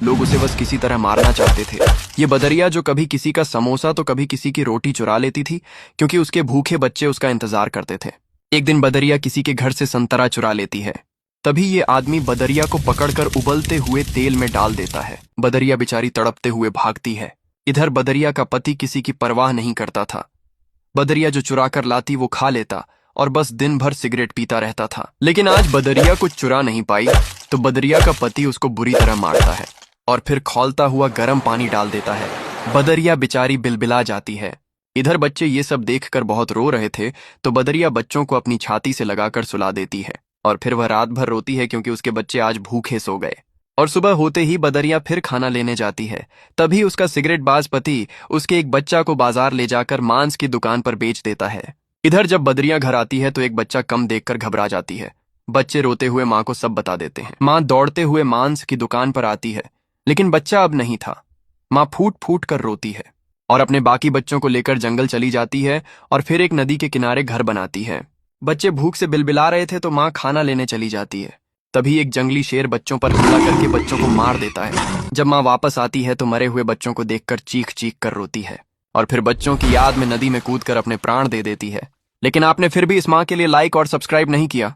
लोग उसे बस किसी तरह मारना चाहते थे। ये बदरिया जो कभी किसी का समोसा तो कभी किसी की रोटी चुरा लेती थी, क्योंकि उसके भूखे बच्चे उसका इंतजार करते थे। एक दिन बदरिया किसी के घर से संतरा चुरा लेती है। तभी ये आदमी बदरिया को पकड़कर उबलते हुए तेल में डाल देता है। बदरिया बेचारी तड़पते हुए भागती है। इधर बदरिया का पति किसी की परवाह नहीं करता था। बदरिया जो चुरा कर लाती वो खा लेता और बस दिन भर सिगरेट पीता रहता था। लेकिन आज बदरिया कुछ चुरा नहीं पाई, तो बदरिया का पति उसको बुरी तरह मारता है और फिर खौलता हुआ गर्म पानी डाल देता है। बदरिया बेचारी बिलबिला जाती है। इधर बच्चे ये सब देखकर बहुत रो रहे थे, तो बदरिया बच्चों को अपनी छाती से लगाकर सुला देती है और फिर वह रात भर रोती है, क्योंकि उसके बच्चे आज भूखे सो गए। और सुबह होते ही बदरिया फिर खाना लेने जाती है। तभी उसका सिगरेटबाज पति उसके एक बच्चा को बाजार ले जाकर मांस की दुकान पर बेच देता है। इधर जब बदरिया घर आती है तो एक बच्चा कम देखकर घबरा जाती है। बच्चे रोते हुए माँ को सब बता देते हैं। माँ दौड़ते हुए मांस की दुकान पर आती है, लेकिन बच्चा अब नहीं था। माँ फूट फूट कर रोती है और अपने बाकी बच्चों को लेकर जंगल चली जाती है और फिर एक नदी के किनारे घर बनाती है। बच्चे भूख से बिलबिला रहे थे तो माँ खाना लेने चली जाती है। तभी एक जंगली शेर बच्चों पर हमला करके बच्चों को मार देता है। जब माँ वापस आती है तो मरे हुए बच्चों को देखकर चीख चीख कर रोती है और फिर बच्चों की याद में नदी में कूदकर अपने प्राण दे देती है। लेकिन आपने फिर भी इस माँ के लिए लाइक और सब्सक्राइब नहीं किया।